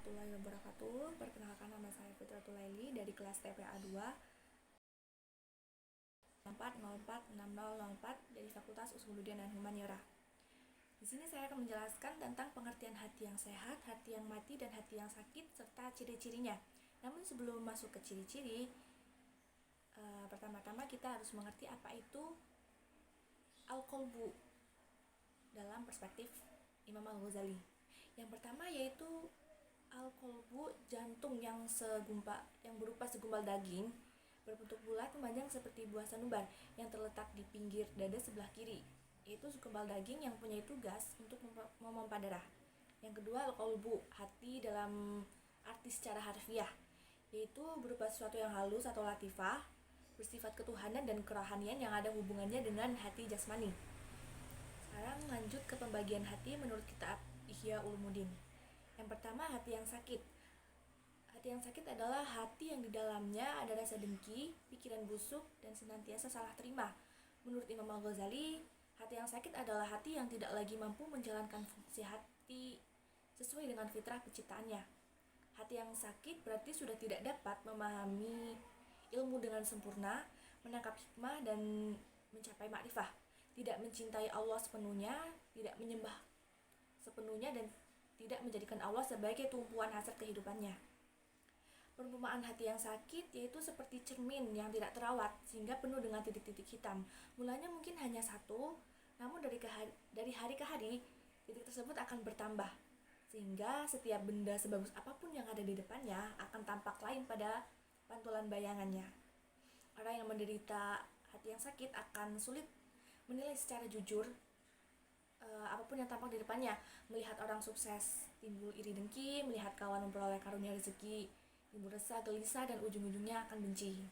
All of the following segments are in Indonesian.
warahmatullahi wabarakatuh. Perkenalkan, nama saya Fitratul Laili dari kelas TPA 2 4046004 dari Fakultas Usuluddin dan Humaniora. Di sini saya akan menjelaskan tentang pengertian hati yang sehat, hati yang mati, dan hati yang sakit serta ciri-cirinya. Namun sebelum masuk ke ciri-ciri, pertama-tama kita harus mengerti apa itu al-qalbu dalam perspektif Imam Al-Ghazali. Yang pertama yaitu al-qalbu, jantung yang berupa segumpal daging berbentuk bulat memanjang seperti buah sanubar yang terletak di pinggir dada sebelah kiri, yaitu segumpal daging yang punya tugas untuk memompa darah. Yang kedua, al-qalbu, hati dalam arti secara harfiah, yaitu berupa sesuatu yang halus atau latifah, bersifat ketuhanan dan kerohanian yang ada hubungannya dengan hati jasmani. Sekarang lanjut ke pembagian hati menurut kitab Ihya Ulumuddin. Yang pertama, hati yang sakit. Hati yang sakit adalah hati yang di dalamnya ada rasa dengki, pikiran busuk, dan senantiasa salah terima. Menurut Imam Al-Ghazali, hati yang sakit adalah hati yang tidak lagi mampu menjalankan fungsi hati sesuai dengan fitrah penciptaannya. Hati yang sakit berarti sudah tidak dapat memahami ilmu dengan sempurna, menangkap hikmah, dan mencapai makrifah. Tidak mencintai Allah sepenuhnya, tidak menyembah sepenuhnya, dan tidak menjadikan Allah sebagai tumpuan hasrat kehidupannya. Perumpamaan hati yang sakit yaitu seperti cermin yang tidak terawat sehingga penuh dengan titik-titik hitam. Mulanya mungkin hanya satu, namun dari hari ke hari titik tersebut akan bertambah, sehingga setiap benda sebagus apapun yang ada di depannya akan tampak lain pada pantulan bayangannya. Orang yang menderita hati yang sakit akan sulit menilai secara jujur apapun yang tampak di depannya. Melihat orang sukses timbul iri dengki, melihat kawan memperoleh karunia rezeki timbul resah, gelisah, dan ujung-ujungnya akan benci.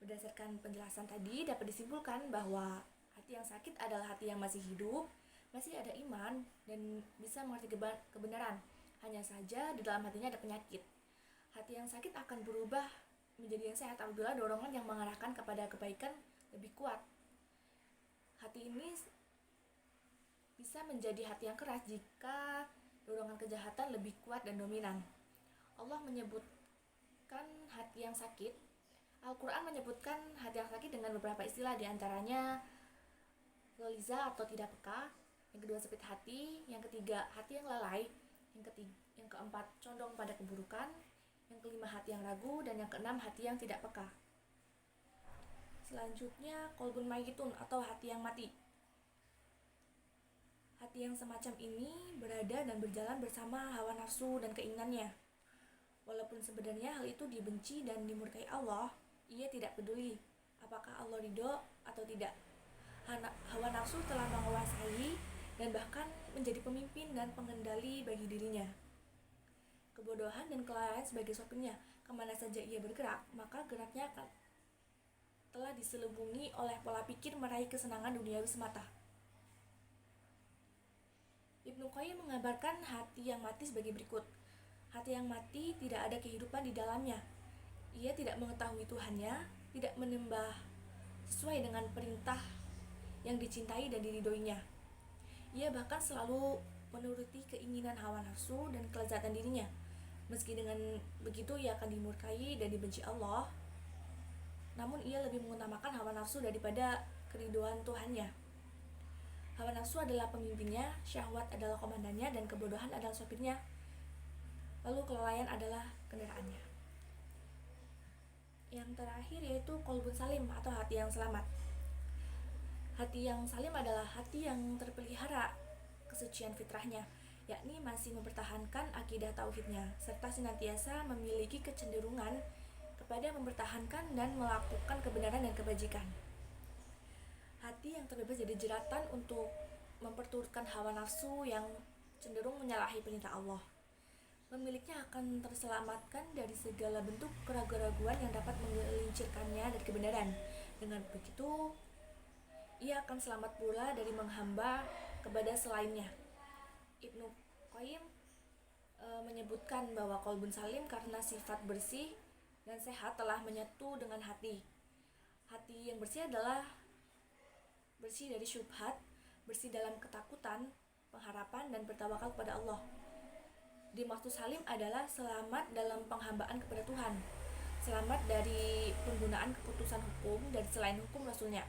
Berdasarkan penjelasan tadi dapat disimpulkan bahwa hati yang sakit adalah hati yang masih hidup, masih ada iman, dan bisa mengerti kebenaran. Hanya saja di dalam hatinya ada penyakit. Hati yang sakit akan berubah menjadi yang sehat apabila dorongan yang mengarahkan kepada kebaikan lebih kuat. Hati ini bisa menjadi hati yang keras jika dorongan kejahatan lebih kuat dan dominan. Allah menyebutkan hati yang sakit. Al-Quran menyebutkan hati yang sakit dengan beberapa istilah, diantaranya ghaliza atau tidak peka, yang kedua sempit hati, yang ketiga hati yang lalai, yang keempat condong pada keburukan, yang kelima hati yang ragu, dan yang keenam hati yang tidak peka. Selanjutnya qalbun mayyitun atau hati yang mati. Hati yang semacam ini berada dan berjalan bersama hawa nafsu dan keinginannya. Walaupun sebenarnya hal itu dibenci dan dimurkai Allah, ia tidak peduli apakah Allah ridho atau tidak. Hawa nafsu telah menguasai dan bahkan menjadi pemimpin dan pengendali bagi dirinya. Kebodohan dan kelalaian sebagai sopirnya. Kemana saja ia bergerak, maka geraknya telah diselubungi oleh pola pikir meraih kesenangan duniawi semata. Ibnu Qayyim mengabarkan hati yang mati sebagai berikut. Hati yang mati tidak ada kehidupan di dalamnya. Ia tidak mengetahui Tuhannya, tidak menyembah sesuai dengan perintah yang dicintai dan diridhoinya. Ia bahkan selalu menuruti keinginan hawa nafsu dan kelezatan dirinya. Meski dengan begitu ia akan dimurkai dan dibenci Allah, namun ia lebih mengutamakan hawa nafsu daripada keridhaan Tuhannya. Hawa nafsu adalah pemimpinnya, syahwat adalah komandannya, dan kebodohan adalah sopirnya. Lalu kelalaian adalah kendaraannya. Yang terakhir yaitu qalbun salim atau hati yang selamat. Hati yang salim adalah hati yang terpelihara kesucian fitrahnya, yakni masih mempertahankan akidah tauhidnya, serta senantiasa memiliki kecenderungan kepada mempertahankan dan melakukan kebenaran dan kebajikan. Hati yang terbebas dari jeratan untuk memperturutkan hawa nafsu yang cenderung menyalahi perintah Allah. Pemiliknya akan terselamatkan dari segala bentuk keraguan-raguan yang dapat menggelincirkannya dari kebenaran. Dengan begitu, ia akan selamat pula dari menghamba kepada selainnya. Ibnu Qayyim menyebutkan bahwa qalbun salim karena sifat bersih dan sehat telah menyatu dengan hati. Hati yang bersih adalah bersih dari syubhat, bersih dalam ketakutan, pengharapan, dan bertawakal kepada Allah. Dimaksud salim adalah selamat dalam penghambaan kepada Tuhan, selamat dari penggunaan keputusan hukum dan selain hukum Rasulnya.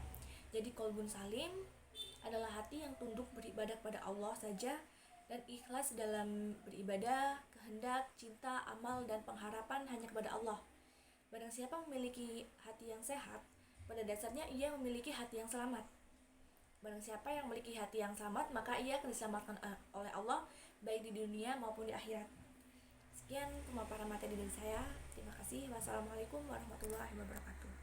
Jadi qalbun salim adalah hati yang tunduk beribadah pada Allah saja dan ikhlas dalam beribadah, kehendak, cinta, amal, dan pengharapan hanya kepada Allah. Barang siapa memiliki hati yang sehat, pada dasarnya ia memiliki hati yang selamat. Barang siapa yang memiliki hati yang selamat, maka ia akan diselamatkan oleh Allah baik di dunia maupun di akhirat. Sekian pemaparan materi dari saya. Terima kasih. Wassalamualaikum warahmatullahi wabarakatuh.